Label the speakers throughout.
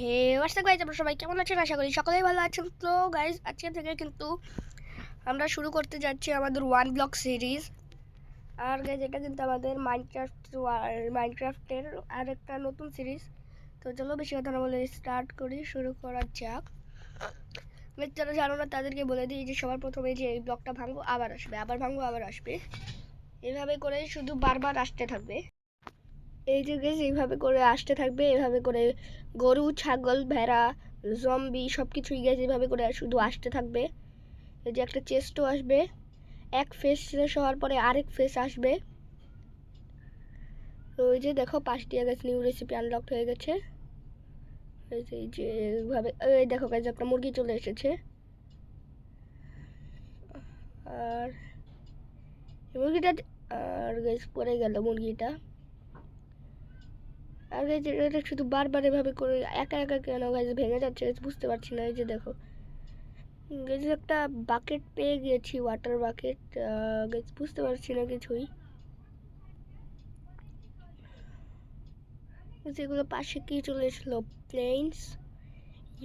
Speaker 1: হে WhatsApp guys, আপনারা সবাই কেমন আছেন? আশা করি সকলেই ভালো আছেন। তো গাইজ, আজকে থেকে কিন্তু আমরা শুরু করতে যাচ্ছি আমাদের ওয়ান ব্লক সিরিজ। আর গাইজ, এটা কিন্তু আমাদের মাইনক্রাফটের আর একটা নতুন সিরিজ। তো চলো বেশি কথা না বলে স্টার্ট করি, শুরু করা যাক। যারা জানো না তাদেরকে বলে দিই যে সবার প্রথমে যে এই ব্লকটা ভাঙবো আবার আসবে, আবার ভাঙবো আবার আসবে, এভাবে করে শুধু বারবার আসতে থাকবে। এই যে গাইস, এইভাবে করে আসতে থাকবে, এভাবে করে গরু, ছাগল, ভেড়া, জম্বি সব কিছুই গাইস এইভাবে করে শুধু আসতে থাকবে। এই যে একটা চেস্টও আসবে, এক ফেস শেষ হওয়ার পরে আরেক ফেস আসবে। তো ওই যে দেখো, 5টি গাইস নিউ রেসিপি আনলক হয়ে গেছে। এই যে এইভাবে, এই দেখো গাইস, একটা মুরগি চলে এসেছে। আর মুরগিটা, আর গাইস পড়ে গেল মুরগিটা। আর গাইস, এটা শুধু বারবার এভাবে করে একা একা কেন গাইস ভেঙে যাচ্ছে বুঝতে পারছি না। এই যে দেখো গাইস, একটা বাকেট পেয়ে গেছি, ওয়াটার বাকেট। গাইস বুঝতে পারছি না কিছুই। যেগুলো পাশে কি চলে এসেছিল, প্লেন্স,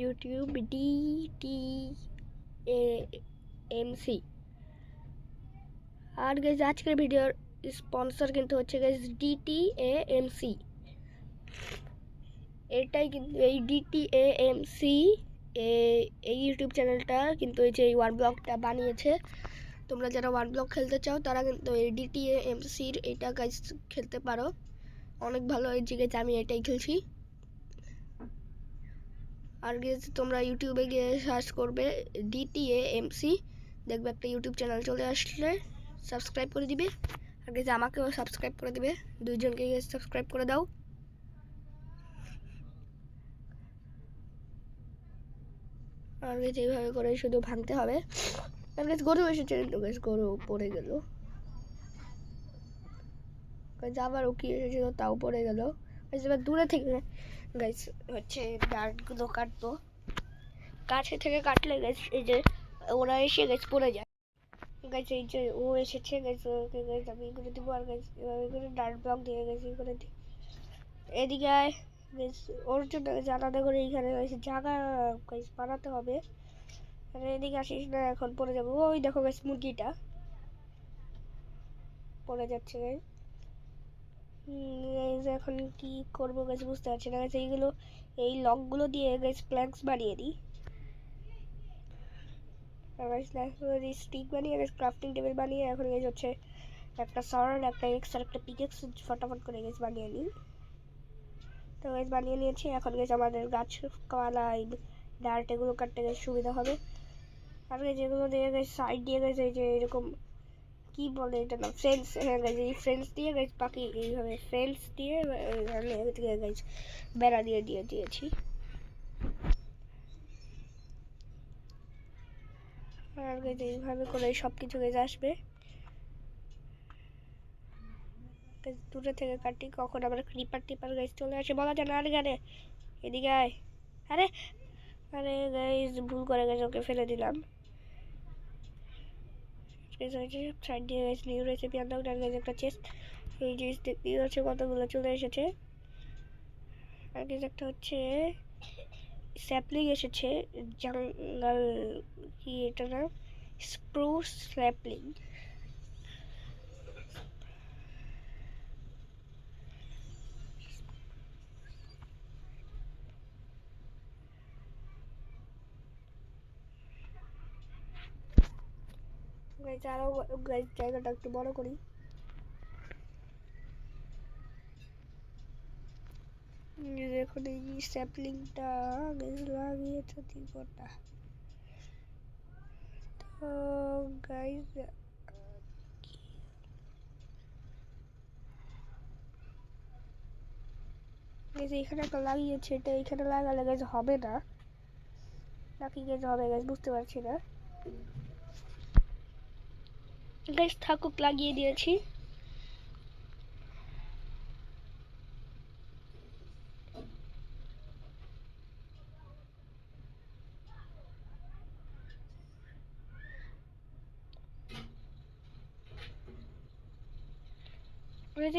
Speaker 1: ইউটিউব, DTAMC। আর গাইস, আজকের ভিডিওর স্পন্সর কিন্তু হচ্ছে গাইস DTAMC। এটাই কিন্তু এই DTAMC এই ইউটিউব চ্যানেলটা কিন্তু এই যে এই ওয়ান ব্লকটা বানিয়েছে। তোমরা যারা ওয়ান ব্লক খেলতে চাও তারা কিন্তু এই DTAMCর এইটা গাইস খেলতে পারো, অনেক ভালো। এই জায়গায় আমি এটাই খেলছি। আর গাইস, তোমরা ইউটিউবে গিয়ে সার্চ করবে DTAMC, দেখবে একটা ইউটিউব চ্যানেল চলে আসলে সাবস্ক্রাইব করে দিবে। আর গাইস, আমাকেও সাবস্ক্রাইব করে দিবে, দুইজনকে সাবস্ক্রাইব করে দাও। আর গাইস, এইভাবে করে শুধু ভাঙতে হবে। আর গাইস, গরু এসেছে কিন্তু গাইস, গরু পড়ে গেল। গাইস, আবারও কি এসেছিল, তাও পড়ে গেল। গাইস, এবার দূরে থেকে গাইস হচ্ছে ডার্টগুলো কাটবো। কাছে থেকে কাটলে গাইস এই যে ওরা এসে গাইস পড়ে যায়। গাইস, এই যে ও এসেছে গাইস, ওকে গাইস আমি করে দিব। আর গাইস এভাবে করে ডার্ট ব্লক দিয়ে গেছি করে দিই। এদিকে আয় গাইস, ওর জন্য আলাদা করে এইখানে গাইস জায়গা গাইস বানাতে হবে। আর এদিকে আসিস না, এখন পড়ে যাবো। ওই দেখো গাইস, মুরগিটা পড়ে যাচ্ছে গাইস। এখন কি করবো গাইস বুঝতে পারছি না গাইস। এইগুলো, এই লকগুলো দিয়ে গাইস প্ল্যাঙ্কস বানিয়ে দিই। স্টিক বানিয়ে গাইস, ক্রাফটিং টেবিল বানিয়ে এখন গাইস হচ্ছে একটা সর্ড, একটা এক্স আর একটা পিকেক্স ফটাফট করে গাইস বানিয়ে নিই। তো গাইস বানিয়ে নিয়েছি। এখন গাইস আমাদের গাছ কালা ডার্ট এগুলো কাটতে গাইস সুবিধা হবে। আর গাইস এগুলো দিয়ে গাইস সাইড দিয়ে গাইস এই যে এরকম কি বলে এটা না, ফ্রেন্ডস, হ্যাঁ গাইস এই ফ্রেন্ডস দিয়ে গাইস বাকি এইভাবে ফ্রেন্ডস দিয়ে গাইস বেড়া দিয়ে দিয়েছি। আর গাইস এইভাবে করে সব কিছু গাইস আসবে। দূরে থেকে কাটি, কখন আবার ক্রিপার টিপার গাইস চলে আসে বলা যায় না। আরে গানে এদিকে আয়। আরে আরে গাইস, ভুল করে গেছে, ওকে ফেলে দিলাম। সাইড দিয়ে গাইস নিউ রেসিপি আনলাম। আর গাইস একটা চেস্ট, এই যে দেখতেই হচ্ছে কতগুলো চলে এসেছে। আর গাইস একটা হচ্ছে স্যাপলিং এসেছে, জঙ্গল কি এটা না, স্প্রুস স্যাপলিং। গাইস আরো গাইস জায়গাটা একটু বড় করি। দেখুন এই স্যাপলিংটা গাইস লাগিয়েছে তিনটা। তো গাইস এখানে একটা লাগিয়েছে, এটা এখানে লাগালে গাইস হবে না, নাকি গাইস হবে গাইস বুঝতে পারছি না। গাইস থাকুক, লাগিয়ে দিয়েছি।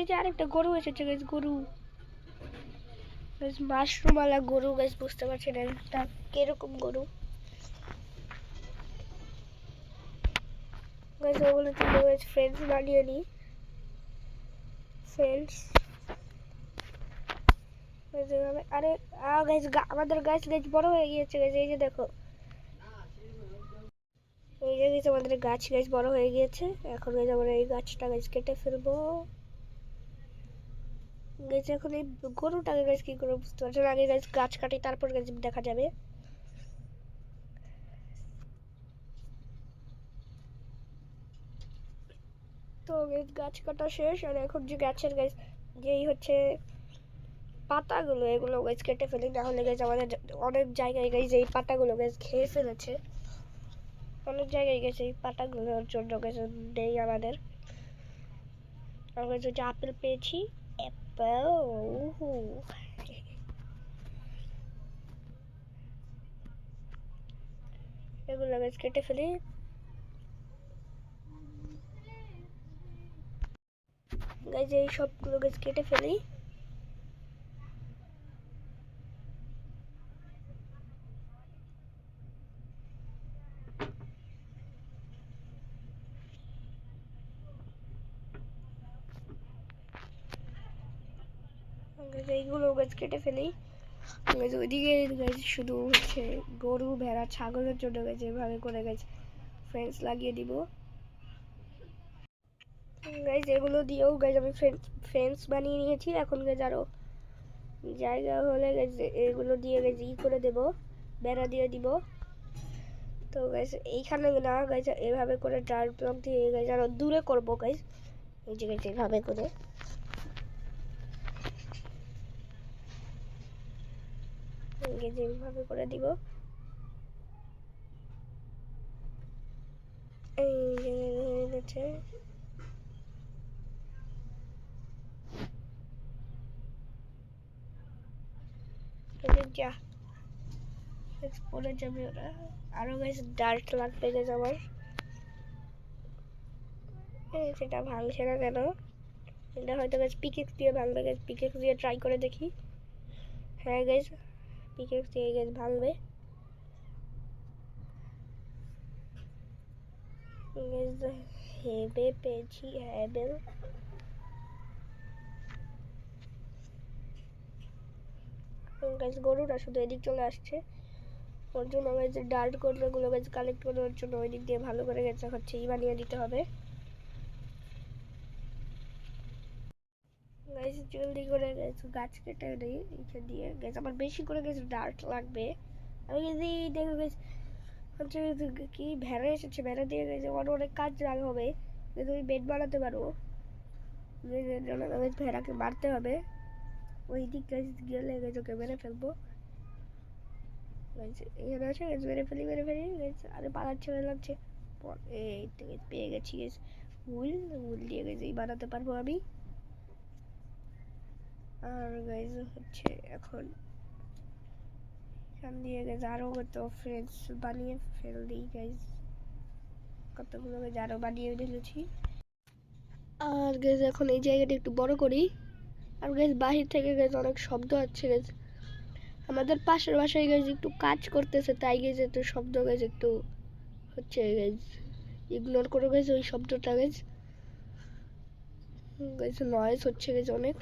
Speaker 1: যে আরেকটা গরু এসেছে গাইস, গরু। মাশরুম আলা গরু গাইস, বুঝতে পারছেন এটা কিরকম গরু গাইস। ওগুলো তুলে গাইস ফ্রেন্ডস বানিয়ে নিই, ফ্রেন্ডস। আরে গাইস, আমাদের গাছ গাছ বড় হয়ে গিয়েছে গাইস, এই যে দেখো, এই যে গাইস আমাদের গাছ গাছ বড় হয়ে গিয়েছে। এখন গাইস আমরা এই গাছটা গাছ কেটে ফেলবো গাইস। এখন এই গরুটাকে গাছ কি করে বুঝতে পারছেন, আগে গাছ গাছ কাটি তারপর গাছ দেখা যাবে। তো গাছ গাছ কাটা শেষ, আর এখন যে গাছের গাছ যেই হচ্ছে পাতাগুলো, এগুলো গাছ কেটে ফেলি, না হলে গাছ আমাদের অনেক জায়গায় গাছ এই পাতাগুলো গাছ খেয়ে ফেলেছে, অনেক জায়গায় গেছে এই পাতাগুলোর জন্য গাছ নেই আমাদের। আমরা যে আপেল পেয়েছি, অ্যাপেল, এগুলো গাছ কেটে ফেলি গাছ, এই সবগুলো গাছ কেটে ফেলি। এইগুলো গাছ কেটে ফেলি গাছ। ওইদিকে গাছ শুধু হচ্ছে গরু ভেড়া ছাগলের জন্য গাছ এভাবে করে গাছ ফেন্স লাগিয়ে দিব গাছ। এগুলো দিয়েও গাছ আমি ফেন্স বানিয়ে নিয়েছি। এখন গাছ আরো জায়গা হলে গাছ এগুলো দিয়ে গাছ ই করে দেব, বেড়া দিয়ে দিব। তো গাছ এইখানে না গাছ এভাবে করে ডাল ব্লক দিয়ে গাছ আরো দূরে করবো গাছ, এই যে গাছ এভাবে করে এইভাবে করে দিব। এই যে হয়ে গেছে। যা পড়ে যাবে ওরা, আরো গাছ ডার্ট লাগবে গাছ আমার। সেটা ভাঙছে না কেন, এটা হয়তো গাছ পিকেক্স দিয়ে ভাঙবে গাছ, পিকেক্স দিয়ে ট্রাই করে দেখি। হ্যাঁ গাছ, পিকেক্স দিয়ে গাছ ভাঙবে গাছ। হেবে পেয়েছি হ্যাবেল। গাছ গরুটা শুধু এদিক চলে আসছে, ওর জন্য গাছ ডার্ট গুলো গাছ কালেক্ট করার জন্য ওই দিক দিয়ে ভালো করে গেছে হচ্ছে ই বানিয়ে দিতে হবে গাছ। জলদি করে গাছ গাছ কেটে দিই এইখান দিয়ে গাছ, আমার বেশি করে গাছ ডার্ট লাগবে। আমি যদি দেখো গাছ হচ্ছে কি ভেড়া এসেছে, ভেড়া দিয়ে গেছে আমার অনেক কাজ লাগ হবে, তুমি বেড বানাতে পারো। ভেড়াকে মারতে হবে, ওই দিক গাছ গেলে গাছ ওকে মেরে ফেলবো গাছ। এখানে আছে গাছ, মেরে ফেলি মেরে ফেলি গাছ। আরে পালাচ্ছে পালাচ্ছে, এই তো গাছ পেয়ে গেছি গাছ। উল উল দিয়ে গাছ এই বানাতে পারবো আমি। আর গাইজ হচ্ছে এখন এখান দিয়ে গাইজ আরো কত ফ্রেন্ডস বানিয়ে ফেল দিই গাইজ, কতগুলো গাইজ আরো বানিয়ে ফেলেছি। আর গাইজ এখন এই জায়গাটা একটু বড় করি। আর গাইজ বাহির থেকে গাইজ অনেক শব্দ হচ্ছে গাইজ, আমাদের পাশের বাসায় গাইজ একটু কাজ করতেছে, তাই গাইজ একটু শব্দ গাইজ একটু হচ্ছে গাইজ, ইগনোর করে গাইজ ওই শব্দটা গাইজ। গাইজ নয়েজ হচ্ছে গাইজ অনেক।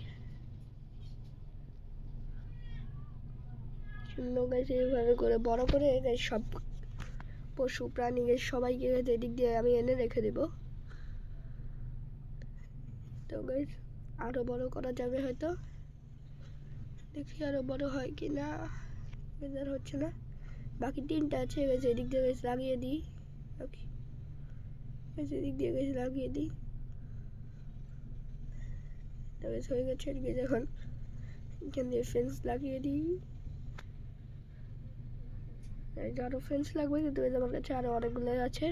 Speaker 1: গাছ এইভাবে করে বড় করে গাছ সব পশু প্রাণী গাছ সবাইকে গাছ এদিক দিয়ে আমি এনে রেখে দেব। তো গাছ আরো বড় করা যাবে হয়তো, দেখি আরো বড় হয় কি না। আর হচ্ছে না, বাকি তিনটা আছে গাছ, এদিক দিয়ে গাছ লাগিয়ে দিই, এদিক দিয়ে গাছ লাগিয়ে দিই। তো গাছ হয়ে গেছে, এখন এখান দিয়ে ফেন্স লাগিয়ে দিই। আরো ফেন্স লাগবে কিন্তু আমার কাছে আরো অনেকগুলো আছে।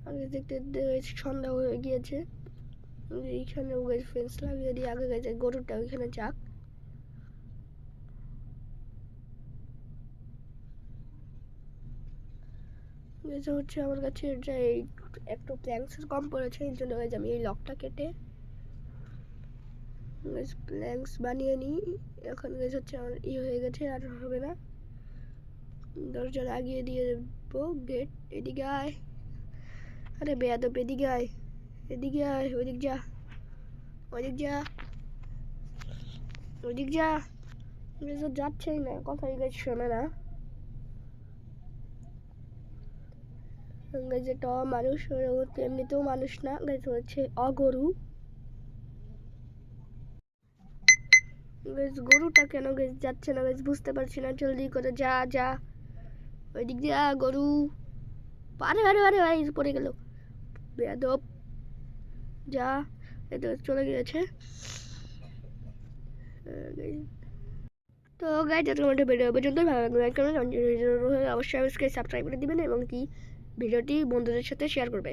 Speaker 1: আগে দেখতে সন্ধ্যা হয়ে গিয়েছে, এইখানে গাছ ফেন্স লাগিয়ে দিই। আগে গাছ গরুটা ওইখানে যাক, এটা হচ্ছে আমার কাছে যে একটু প্ল্যাঙ্কস কম পড়েছে, এই জন্য গাইজ আমি এই লকটা কেটে প্ল্যাঙ্কস বানিয়ে নিই। এখন গাইজ হচ্ছে আমার হয়ে গেছে, আর হবে না। দরজা লাগিয়ে দিয়ে দেবো, গেট। এদিকে আয়, আরে বেয়াদব, এদিকে আয়, এদিকে আয়, ওইদিক যা, ওইদিক যা, ওইদিক যা। যাচ্ছেই না, কথাই গাইজ শোনে না। যেটা মানুষ, এমনিতেও মানুষ না গাইজ, হচ্ছে অগরু। গাইজ গরুটা কেন গাইজ যাচ্ছে না গাইজ বুঝতে পারছি না। জলদি করে যা যা, ওই দিক দিয়ে গরু। আরে আরে আরে আরে পড়ে গেল, বেয়াদব, যা। এটা চলে গিয়েছে। তো গাইজ আজকে আমাদের ভিডিও পর্যন্ত, ভালো লাগবে লাইক করবেন, অবশ্যই সাবস্ক্রাইব করে দিবেন এবং কি ভিডিওটি বন্ধুদের সাথে শেয়ার করবেন।